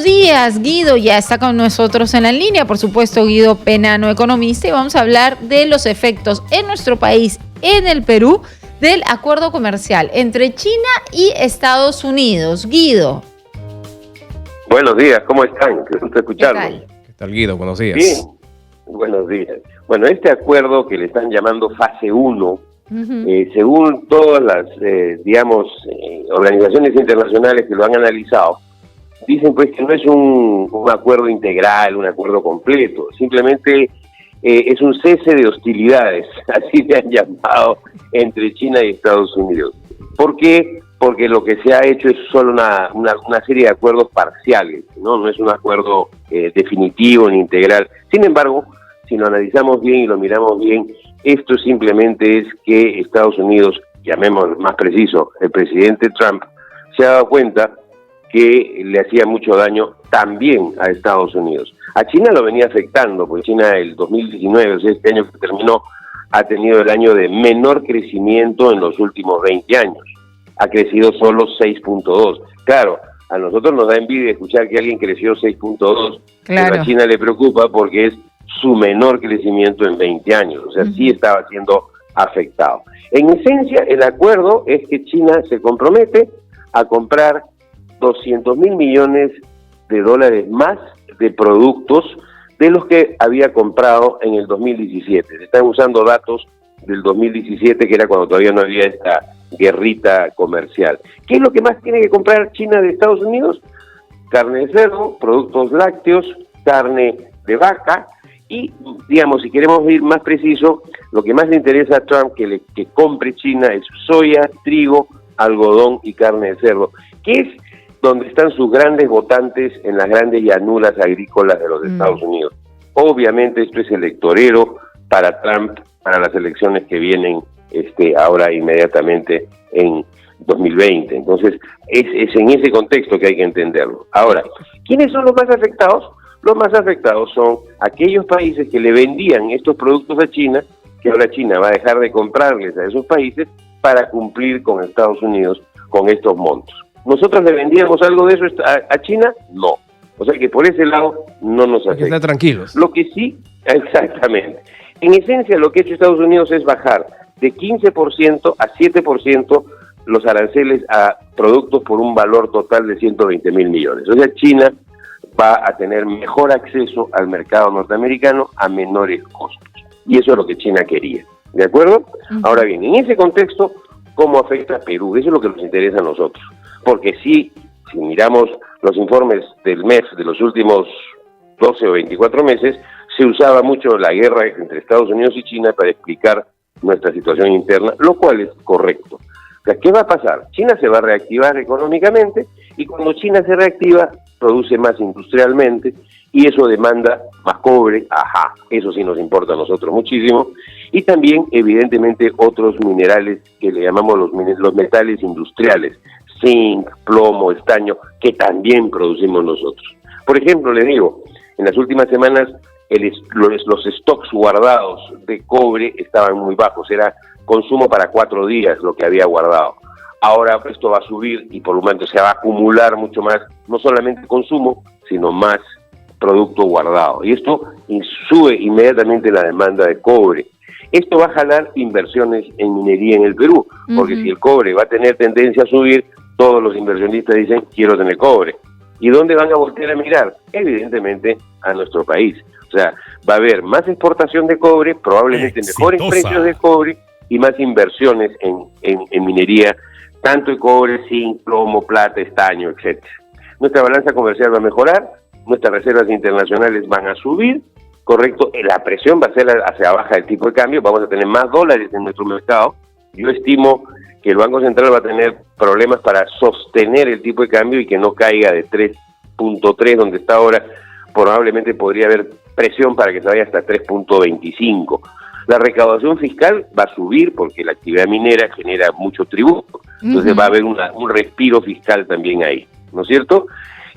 días, Guido. Ya está con nosotros en la línea, por supuesto, Guido Penano, economista, y vamos a hablar de los efectos en nuestro país, en el Perú, del acuerdo comercial entre China y Estados Unidos. Guido. Buenos días, ¿cómo están? Qué gusto escucharlos. ¿Qué tal, Guido? Buenos días. Bien, buenos días. Bueno, este acuerdo que le están llamando fase 1, según todas las, organizaciones internacionales que lo han analizado, dicen pues que no es un acuerdo integral, un acuerdo completo, simplemente es un cese de hostilidades, así le han llamado, entre China y Estados Unidos. ¿Por qué? Porque lo que se ha hecho es solo una serie de acuerdos parciales, no es un acuerdo definitivo ni integral. Sin embargo, si lo analizamos bien y lo miramos bien, esto simplemente es que Estados Unidos, llamémoslo más preciso, el presidente Trump, se ha dado cuenta que le hacía mucho daño también a Estados Unidos. A China lo venía afectando, porque China el 2019, o sea, este año que terminó, ha tenido el año de menor crecimiento en los últimos 20 años. Ha crecido solo 6.2. Claro, a nosotros nos da envidia escuchar que alguien creció 6.2, claro. Pero a China le preocupa porque es su menor crecimiento en 20 años, o sea, sí estaba siendo afectado. En esencia, el acuerdo es que China se compromete a comprar 200.000 millones de dólares más de productos de los que había comprado en el 2017. Se están usando datos del 2017, que era cuando todavía no había esta guerrita comercial. ¿Qué es lo que más tiene que comprar China de Estados Unidos? Carne de cerdo, productos lácteos, carne de vaca y, digamos, si queremos ir más preciso, lo que más le interesa a Trump que compre China es soya, trigo, algodón y carne de cerdo, que es donde están sus grandes votantes en las grandes llanuras agrícolas de los Estados Unidos. Obviamente esto es electorero para Trump, para las elecciones que vienen ahora inmediatamente en 2020. Entonces, es en ese contexto que hay que entenderlo. Ahora, ¿quiénes son los más afectados? Los más afectados son aquellos países que le vendían estos productos a China, que ahora China va a dejar de comprarles a esos países para cumplir con Estados Unidos con estos montos. ¿Nosotros le vendíamos algo de eso a China? No. O sea que por ese lado no nos afecta. Hay que estar tranquilos. Lo que sí, exactamente. En esencia lo que ha hecho Estados Unidos es bajar de 15% a 7% los aranceles a productos por un valor total de 120.000 millones. O sea, China va a tener mejor acceso al mercado norteamericano a menores costos. Y eso es lo que China quería. ¿De acuerdo? Ahora bien, en ese contexto, ¿cómo afecta a Perú? Eso es lo que nos interesa a nosotros. Porque si miramos los informes del MEF de los últimos 12 o 24 meses, se usaba mucho la guerra entre Estados Unidos y China para explicar nuestra situación interna, lo cual es correcto. O sea, ¿qué va a pasar? China se va a reactivar económicamente y cuando China se reactiva, produce más industrialmente y eso demanda más cobre, eso sí nos importa a nosotros muchísimo, y también evidentemente otros minerales que le llamamos los metales industriales, zinc, plomo, estaño, que también producimos nosotros. Por ejemplo, les digo, en las últimas semanas los stocks guardados de cobre estaban muy bajos, era consumo para 4 días lo que había guardado. Ahora esto va a subir y por lo tanto se va a acumular mucho más, no solamente consumo, sino más producto guardado. Y esto sube inmediatamente la demanda de cobre. Esto va a jalar inversiones en minería en el Perú, porque si el cobre va a tener tendencia a subir, todos los inversionistas dicen, quiero tener cobre. ¿Y dónde van a voltear a mirar? Evidentemente a nuestro país. O sea, va a haber más exportación de cobre, probablemente mejores precios de cobre y más inversiones en minería, tanto en cobre, zinc, plomo, plata, estaño, etcétera. Nuestra balanza comercial va a mejorar, nuestras reservas internacionales van a subir, correcto, la presión va a ser hacia baja del tipo de cambio, vamos a tener más dólares en nuestro mercado. Yo estimo que el Banco Central va a tener problemas para sostener el tipo de cambio y que no caiga de 3.3 donde está ahora, probablemente podría haber presión para que se vaya hasta 3.25. La recaudación fiscal va a subir porque la actividad minera genera mucho tributo, entonces va a haber un respiro fiscal también ahí, ¿no es cierto?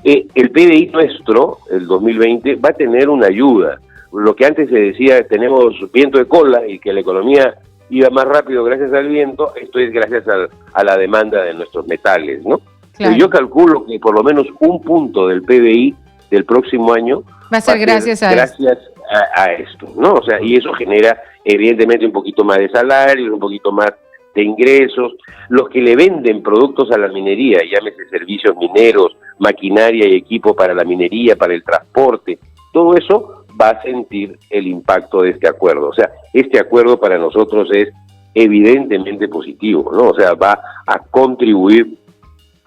El PBI nuestro, el 2020, va a tener una ayuda. Lo que antes se decía, tenemos viento de cola y que la economía iba más rápido gracias al viento, esto es gracias a la demanda de nuestros metales, ¿no? Claro. Pero yo calculo que por lo menos un punto del PBI del próximo año va a ser gracias a esto, ¿no? O sea, y eso genera evidentemente un poquito más de salarios, un poquito más de ingresos. Los que le venden productos a la minería, llámese servicios mineros, maquinaria y equipo para la minería, para el transporte, todo eso va a sentir el impacto de este acuerdo. O sea, este acuerdo para nosotros es evidentemente positivo, ¿no? O sea, va a contribuir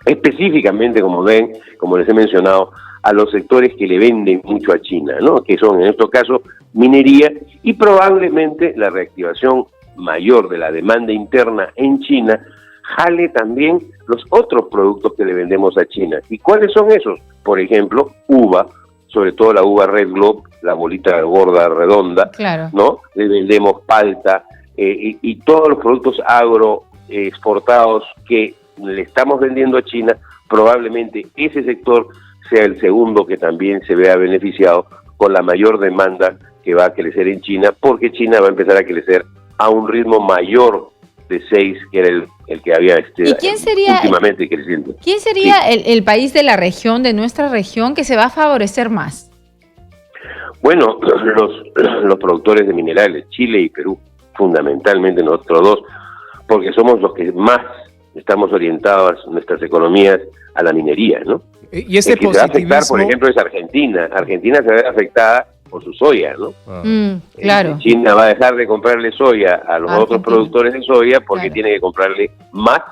específicamente, como ven, como les he mencionado, a los sectores que le venden mucho a China, ¿no? Que son en estos casos minería y probablemente la reactivación mayor de la demanda interna en China jale también los otros productos que le vendemos a China. ¿Y cuáles son esos? Por ejemplo, uva, sobre todo la uva Red Globe, la bolita gorda redonda, claro, ¿no? Le vendemos palta y todos los productos agro exportados que le estamos vendiendo a China, probablemente ese sector sea el segundo que también se vea beneficiado con la mayor demanda que va a crecer en China, porque China va a empezar a crecer a un ritmo mayor de 6, que era el que había ¿Y quién sería, últimamente creciendo. ¿Quién sería el país de la región, de nuestra región, que se va a favorecer más? Bueno, los productores de minerales, Chile y Perú, fundamentalmente nosotros dos, porque somos los que más estamos orientados nuestras economías a la minería, ¿no? Y ese el que se va a afectar, por ejemplo, es Argentina. Argentina se va a ver afectada por su soya, ¿no? Claro. China va a dejar de comprarle soya a los otros productores de soya porque tiene que comprarle más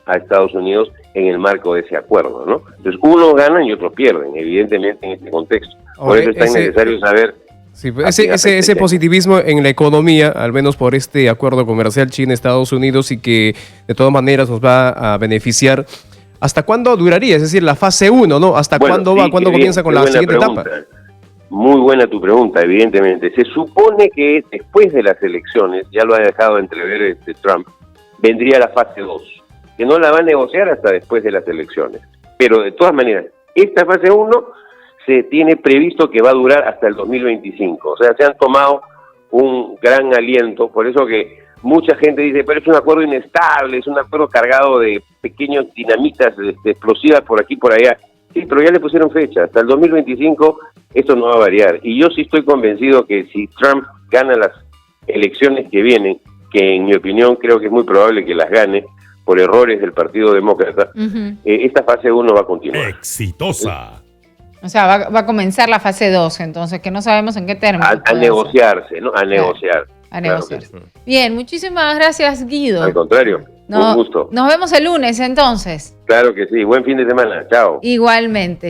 a Estados Unidos en el marco de ese acuerdo, ¿no? Entonces, unos ganan y otros pierden, evidentemente, en este contexto. Por eso es tan necesario saber... Sí, ese positivismo en la economía, al menos por este acuerdo comercial China-Estados Unidos, y que de todas maneras nos va a beneficiar. ¿Hasta cuándo duraría? Es decir, la fase 1, ¿no? ¿Hasta cuándo va? ¿Cuándo comienza con la siguiente etapa? Muy buena tu pregunta, evidentemente. Se supone que después de las elecciones, ya lo ha dejado entrever Trump, vendría la fase 2, que no la va a negociar hasta después de las elecciones. Pero de todas maneras, esta fase 1 se tiene previsto que va a durar hasta el 2025. O sea, se han tomado un gran aliento, por eso que mucha gente dice, pero es un acuerdo inestable, es un acuerdo cargado de pequeños dinamitas explosivas por aquí y por allá. Sí, pero ya le pusieron fecha, hasta el 2025 esto no va a variar. Y yo sí estoy convencido que si Trump gana las elecciones que vienen, que en mi opinión creo que es muy probable que las gane por errores del Partido Demócrata, esta fase 1 va a continuar. Exitosa. O sea, va a comenzar la fase 2, entonces, que no sabemos en qué término. A negociarse, ¿no? A negociar. A negociar. Claro. Bien, muchísimas gracias, Guido. Al contrario, un gusto. Nos vemos el lunes, entonces. Claro que sí, buen fin de semana, chao. Igualmente.